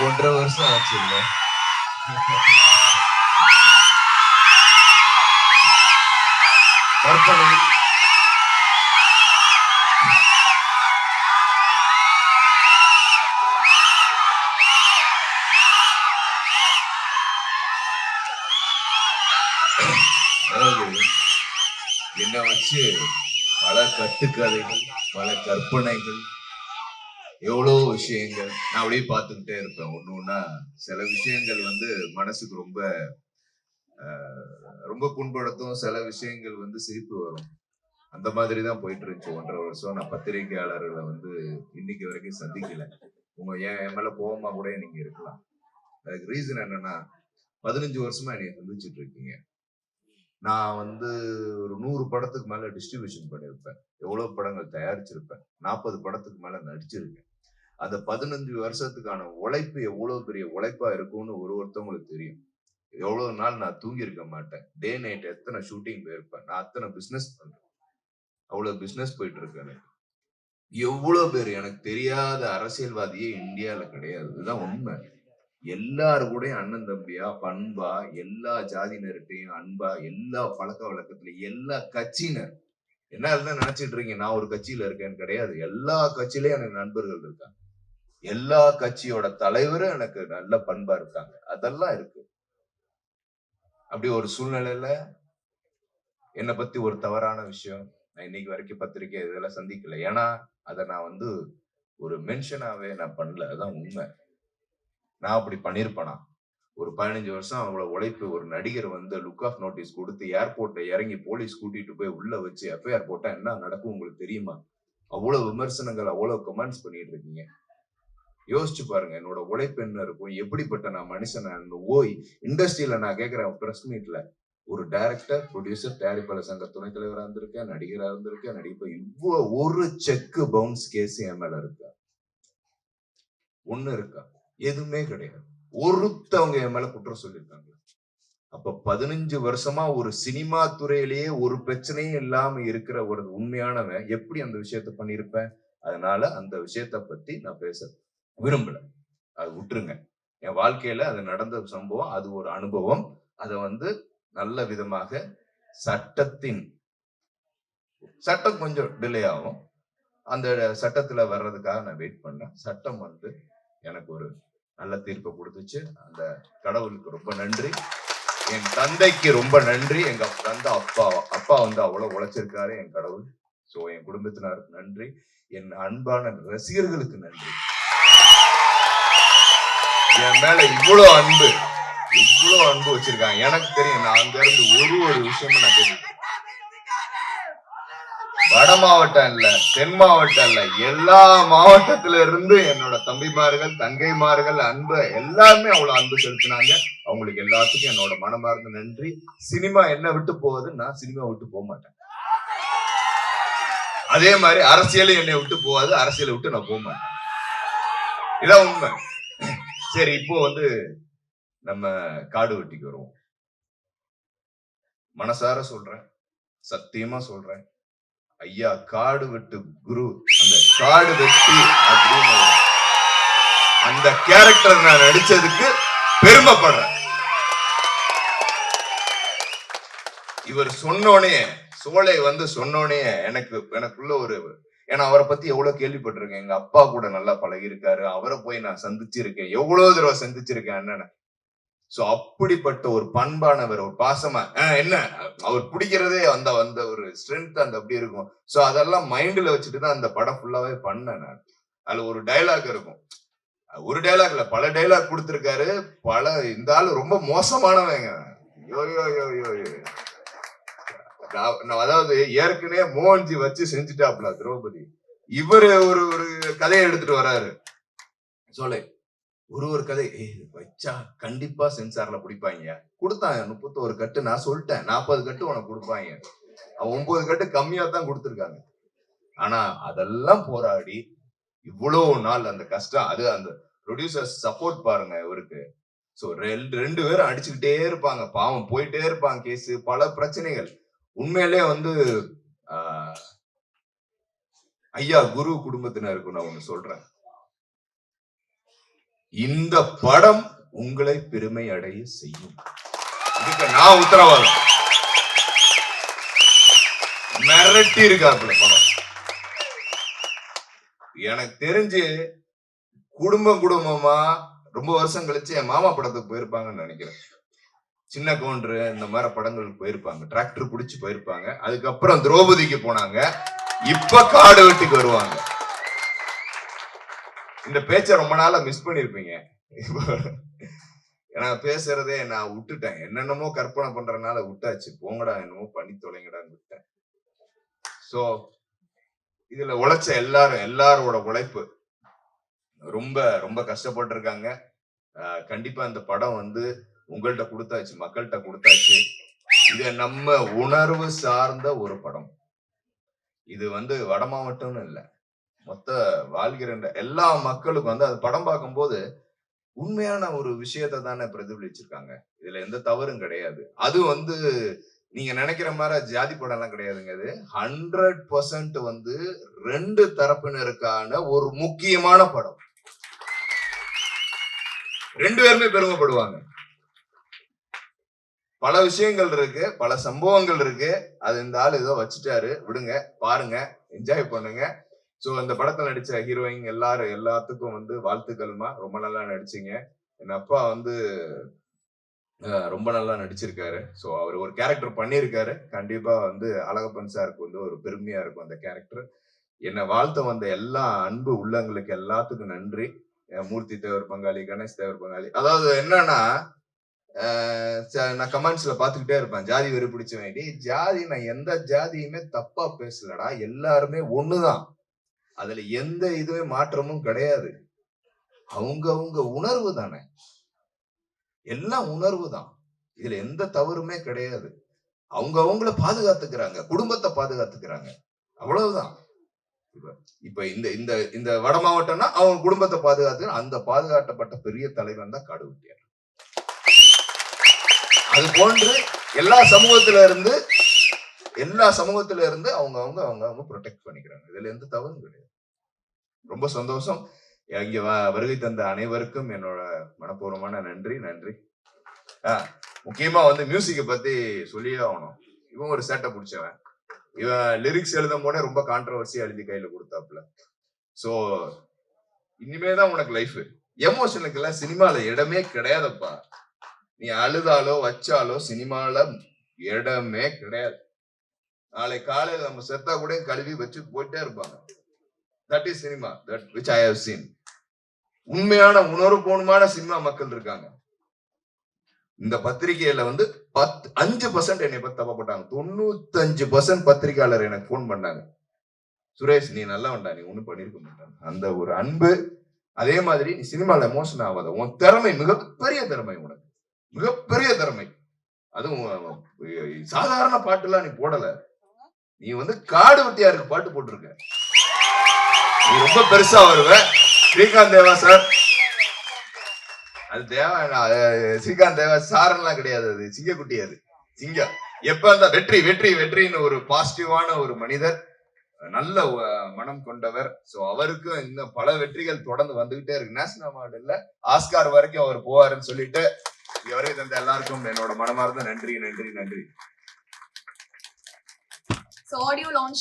1.5 வருஷம் ஆச்சு இல்ல. கற்பனை என்ன வச்சு பல கட்டுக்கதைகள், பல கற்பனைகள், எவ்வளவு விஷயங்கள் நான் அப்படியே பார்த்துக்கிட்டே இருப்பேன். ஒண்ணு சில விஷயங்கள் மனசுக்கு ரொம்ப ரொம்ப புண்படுத்தும், சில விஷயங்கள் சிரிப்பு வரும். அந்த மாதிரி தான் போயிட்டு இருந்துச்சு 1.5 வருஷம். நான் பத்திரிகையாளர்களை இன்னைக்கு வரைக்கும் சந்திக்கல. உங்க என் மேல கோபமா கூட நீங்க இருக்கலாம். அதுக்கு ரீசன் என்னன்னா, 15 வருஷமா என்னை சந்திச்சுட்டு இருக்கீங்க. நான் ஒரு 100 படத்துக்கு மேல டிஸ்ட்ரிபியூஷன் பண்ணிருப்பேன். எவ்வளவு படங்கள் தயாரிச்சிருப்பேன். 40 படத்துக்கு மேல நடிச்சிருக்கேன். அந்த 15 வருஷத்துக்கான உழைப்பு எவ்வளவு பெரிய உழைப்பா இருக்கும்னு ஒருத்தவங்களுக்கு தெரியும். எவ்வளவு நாள் நான் தூங்கி இருக்க மாட்டேன். டே நைட் எத்தனை ஷூட்டிங் போயிருப்பேன். நான் அத்தனை பிசினஸ் பண்றேன். அவ்வளவு பிசினஸ் போயிட்டு இருக்கேன். எவ்வளவு பேர் எனக்கு தெரியாத அரசியல்வாதியே இந்தியால கிடையாது. இதுதான் உண்மை. எல்லாரு கூட அண்ணன் தம்பியா, பண்பா, எல்லா ஜாதியினர்கிட்டையும் அன்பா, எல்லா பழக்க வழக்கத்திலையும், எல்லா கட்சியினர் என்ன நினைச்சிட்டு இருக்கீங்க நான் ஒரு கட்சியில இருக்கேன்னு கிடையாது. எல்லா கட்சியிலயும் எனக்கு நண்பர்கள் இருக்காங்க. எல்லா கட்சியோட தலைவரும் எனக்கு நல்ல பண்பா இருக்காங்க. அதெல்லாம் இருக்கு. அப்படி ஒரு சூழ்நிலையில என்னை பத்தி ஒரு தவறான விஷயம் நான் இன்னைக்கு வரைக்கும் பத்திரிக்கை இதெல்லாம் சந்திக்கல. ஏன்னா அதை நான் ஒரு மென்ஷனாவே நான் பண்ணல. அதான் உண்மை. நான் அப்படி பண்ணிருப்பேனா? ஒரு 15 வருஷம் அவ்வளவு உழைப்பு ஒரு நடிகர் லுக் ஆஃப் நோட்டீஸ் கொடுத்து ஏர்போர்ட்ல இறங்கி போலீஸ் கூட்டிட்டு போய் உள்ள வச்சு எஃப்ஐஆர் போட்டா என்ன நடக்கும் உங்களுக்கு தெரியுமா? அவ்வளவு விமர்சனங்கள், அவ்வளவு கமெண்ட்ஸ் பண்ணிட்டு இருக்கீங்க. யோசிச்சு பாருங்க என்னோட உழைப்பு என்ன இருக்கும், எப்படிப்பட்ட நான் மனுஷன். ஓய் இண்டஸ்ட்ரியில நான் கேட்கிறேன் பிரஸ் மீட்ல, ஒரு டைரக்டர், ப்ரொடியூசர், தயாரிப்பாளர் சங்க துணைத் தலைவரா இருந்திருக்கேன், நடிகரா இருந்திருக்கேன், நடிப்ப இவ்வளவு ஒரு செக் பவுன்ஸ் கேஸ் என் மேல இருக்கா? ஒண்ணு இருக்கா? எதுவுமே கிடையாது. ஒருத்தவங்க என் மேல குற்றம் சொல்லியிருக்காங்க. அப்ப 15 வருஷமா ஒரு சினிமா துறையிலேயே ஒரு பிரச்சனையும் இல்லாம இருக்கிற ஒரு உண்மையானவன் எப்படி அந்த விஷயத்த பண்ணிருப்பேன்? அதனால அந்த விஷயத்த பத்தி நான் பேச விரும்பல. அது விட்டுருங்க. என் வாழ்க்கையில அது நடந்த சம்பவம், அது ஒரு அனுபவம். அதை நல்ல விதமாக சட்டம் கொஞ்சம் டிலே ஆகும். அந்த சட்டத்துல வர்றதுக்காக நான் வெயிட் பண்ணேன். சட்டம் எனக்கு ஒரு நல்ல தீர்ப்பை கொடுத்துச்சு. அந்த கடவுளுக்கு ரொம்ப நன்றி. என் தந்தைக்கு ரொம்ப நன்றி. எங்க தந்தை அப்பா அவ்வளவு உழைச்சிருக்காரு என் கடவுள். சோ என் குடும்பத்தினருக்கு நன்றி. என் அன்பான ரசிகர்களுக்கு நன்றி. என் மேல இவ்வளவு அன்பு வச்சிருக்காங்க. எனக்கு தெரியும். நான் அங்க இருந்து ஒரு விஷயமும் நான் தெரியும். வட மாவட்டம் இல்ல, தென் மாவட்டம் இல்ல, எல்லா மாவட்டத்தில இருந்து என்னோட தம்பிமார்கள், தங்கைமார்கள் அன்பு எல்லாருமே அவ்வளவு அன்பு செலுத்தினாங்க. அவங்களுக்கு எல்லாத்துக்கும் என்னோட மனமார்ந்த நன்றி. சினிமா என்ன விட்டு போகுது, நான் சினிமா விட்டு போக மாட்டேன். அதே மாதிரி அரசியல் என்னை விட்டு போகாது, அரசியலை விட்டு நான் போக மாட்டேன். இதான் உண்மை. சரி, இப்போ நம்ம காடு வெட்டிக்கு வருவோம். மனசார சொல்றேன், சத்தியமா சொல்றேன், ஐயா காடு வெட்டு குரு, அந்த காடு வெட்டி அப்படின்னு அந்த கேரக்டர் நான் நடிச்சதுக்கு பெருமைப்படுறேன். இவர் சொன்னோனே, சோலை சொன்னோனே எனக்குள்ள ஏன்னா அவரை பத்தி எவ்வளவு கேள்விப்பட்டிருக்கேன். எங்க அப்பா கூட நல்லா பழகி இருக்காரு. அவரை போய் நான் சந்திச்சிருக்கேன், எவ்வளவு தடவை சந்திச்சிருக்கேன் அண்ணனை. சோ அப்படிப்பட்ட ஒரு பண்பானவர், ஒரு பாசமா என்ன அவர் பிடிக்கிறதே அந்த ஒரு ஸ்ட்ரென்த் அப்படி இருக்கும். சோ அதெல்லாம் மைண்ட்ல வச்சுட்டுதான் அந்த படம் ஃபுல்லாவே பண்ணேன் நான். அதுல ஒரு டைலாக் இருக்கும். ஒரு டைலாக் இல்ல, பல டைலாக் கொடுத்திருக்காரு. இந்த ஆளு ரொம்ப மோசமானவங்க. அதாவது ஏற்கனவே மோகன்ஜி வச்சு செஞ்சுட்டாப்ல திரௌபதி. இவரு ஒரு கதையை எடுத்துட்டு வராரு. சோலை ஒரு கதை வச்சா கண்டிப்பா சென்சார்ல பிடிப்பாங்க. கொடுத்தாங்க 31 கட்டு. நான் சொல்லிட்டேன் 40 கட்டு உனக்கு கொடுப்பாங்க. 9 கட்டு கம்மியா தான் கொடுத்திருக்காங்க. ஆனா அதெல்லாம் போராடி இவ்வளவு நாள் அந்த கஷ்டம், அது அந்த ப்ரொடியூசர் சப்போர்ட் பாருங்க இவருக்கு. சோ ரெண்டு பேரும் அடிச்சுக்கிட்டே இருப்பாங்க, பாவம் போயிட்டே இருப்பாங்க கேஸ், பல பிரச்சனைகள். உண்மையிலே ஐயா குரு குடும்பத்தினருக்கு நான் ஒண்ணு சொல்றேன். இந்த படம் உங்களை பெருமை அடைய செய்யும். இதுக்கு நான் உத்தரவாதம். மிரட்டி இருக்காப்புல படம். எனக்கு தெரிஞ்சு குடும்பமா ரொம்ப வருஷம் கழிச்சு என் மாமா படத்துக்கு போயிருப்பாங்கன்னு நினைக்கிறேன். சின்ன கவுண்டர் இந்த மாதிரி படங்களுக்கு போயிருப்பாங்க. டிராக்டர் பிடிச்சு போயிருப்பாங்க. அதுக்கப்புறம் திரௌபதிக்கு போனாங்க. இப்ப காடு வெட்டிக்கு வருவாங்க. இந்த பேச்ச ரொம்ப நாளா மிஸ் பண்ணிருப்பீங்க. நான் பேசுறதே நான் விட்டுட்டேன். என்னென்னமோ கற்பனை பண்றதுனால விட்டாச்சு. போங்கடா என்னமோ பண்ணி தொலைங்கடான்னு விட்டேன். சோ இதுல உழைச்ச எல்லாரோட உழைப்பு ரொம்ப ரொம்ப கஷ்டப்பட்டு இருக்காங்க. கண்டிப்பா இந்த படம் வந்து உங்கள்கிட்ட கொடுத்தாச்சு, மக்கள்கிட்ட கொடுத்தாச்சு. இது நம்ம உணர்வு சார்ந்த ஒரு படம். இது வந்து வட மாவட்டம்னு இல்லை, மொத்த வாழ்கிற எல்லா மக்களுக்கும் வந்து அது படம் பார்க்கும்போது உண்மையான ஒரு விஷயத்தை தானே பிரதிபலிச்சிருக்காங்க. இதுல எந்த தவறும் கிடையாது. அது வந்து நீங்க நினைக்கிற மாதிரி ஜாதி படம் எல்லாம் கிடையாதுங்க. அது 100% வந்து 2 தரப்பினருக்கான ஒரு முக்கியமான படம். 2 பேருமே பெருமைப்படுவாங்க. பல விஷயங்கள் இருக்கு, பல சம்பவங்கள் இருக்கு. அது இந்த ஆள் ஏதோ வச்சுட்டாரு, விடுங்க, பாருங்க, என்ஜாய் பண்ணுங்க. சோ அந்த படத்துல நடிச்ச ஹீரோயின் எல்லாத்துக்கும் வந்து வாழ்த்துக்கள்மா. ரொம்ப நல்லா நடிச்சீங்க. என் அப்பா வந்து ரொம்ப நல்லா நடிச்சிருக்காரு. சோ அவர் ஒரு கேரக்டர் பண்ணியிருக்காரு. கண்டிப்பா வந்து அழகப்பன் சாருக்கு வந்து ஒரு பெருமையா இருக்கும் அந்த கேரக்டர். என்னை வாழ்த்த வந்த எல்லா அன்பு உள்ளங்களுக்கு எல்லாத்துக்கும் நன்றி. மூர்த்தி தேவர் பங்காளி, கணேஷ் தேவர் பங்காளி. அதாவது என்னன்னா, நான் கமெண்ட்ஸ்ல பாத்துக்கிட்டே இருப்பேன், ஜாதி வெறி பிடிச்சவன். ஜாதி நான் எந்த ஜாதியுமே தப்பா பேசலடா, எல்லாருமே ஒண்ணுதான். அதுல எந்த இதுவே மாற்றமும் கிடையாது. அவங்க உணர்வு தானே, எல்லாம் உணர்வு தான். இதுல எந்த தவறுமே கிடையாது. அவங்கள பாதுகாத்துக்கிறாங்க, குடும்பத்தை பாதுகாத்துக்கிறாங்க, அவ்வளவுதான். இப்ப இந்த இந்த வட மாவட்டம்னா அவங்க குடும்பத்தை பாதுகாத்து அந்த பாதுகாக்கப்பட்ட பெரிய தலைவன் தான் காடு வெட்டியார். அது போன்று எல்லா சமூகத்தில இருந்து அவங்க ப்ரொடெக்ட் பண்ணிக்கிறாங்க. இதுல எந்த தவறும் கிடையாது. ரொம்ப சந்தோஷம். இங்க வருகை தந்த அனைவருக்கும் என்னோட மனப்பூர்வமான நன்றி. முக்கியமா வந்து மியூசிக்கை பத்தி சொல்லியே ஆகணும். இவன் ஒரு சேட்டை பிடிச்சவன். இவன் லிரிக்ஸ் எழுதும் போனே ரொம்ப கான்ட்ரவர்சியா எழுதி கையில கொடுத்தாப்புல. சோ இனிமேதான் உனக்கு லைஃப். எமோஷனுக்கு எல்லாம் சினிமால இடமே கிடையாதுப்பா. நீ அழுதாலோ வச்சாலோ சினிமால இடமே கிடையாது. நாளை காலையில் நம்ம செத்தா கூட கழுவி வச்சு போயிட்டே இருப்பாங்க. That is cinema, that which I have seen. உண்மையான உணர்வுபூர்வமான சினிமா மக்கள் இருக்காங்க. இந்த பத்திரிகையில வந்து 5% என்னை பத்தி தப்ப போட்டாங்க. 95% பத்திரிகையாளர் எனக்கு போன் பண்ணாங்க, சுரேஷ் நீ நல்லா வேண்டா, நீ ஒண்ணும் பண்ணிருக்க மாட்டாங்க. அந்த ஒரு அன்பு. அதே மாதிரி நீ சினிமால எமோஷன் ஆகாத, உன் திறமை மிகப்பெரிய திறமை, உனக்கு மிகப்பெரிய திறமை. அதுவும் சாதாரண பாட்டு எல்லாம் நீ போடல. நீ வந்து காடு வெட்டியாருக்கு பாட்டு போட்டிருக்க. நீ ரொம்ப பெருசா வருவ. ஸ்ரீகாந்த் தேவா சார், அது தேவா, ஸ்ரீகாந்த் தேவா சாரெல்லாம் கிடையாது, அது சிங்கக்குட்டி. அது சிங்கம். எப்ப அந்த வெற்றின்னு ஒரு பாசிட்டிவான ஒரு மனிதர், நல்ல மனம் கொண்டவர். சோ அவருக்கு இன்னும் பல வெற்றிகள் தொடர்ந்து வந்துகிட்டே இருக்கு. நேஷனல் அவார்டு இல்ல, ஆஸ்கார் வரைக்கும் அவர் போவாருன்னு சொல்லிட்டு இவரை தந்த எல்லாருக்கும் என்னோட மனமார்ந்த நன்றி. So audio launch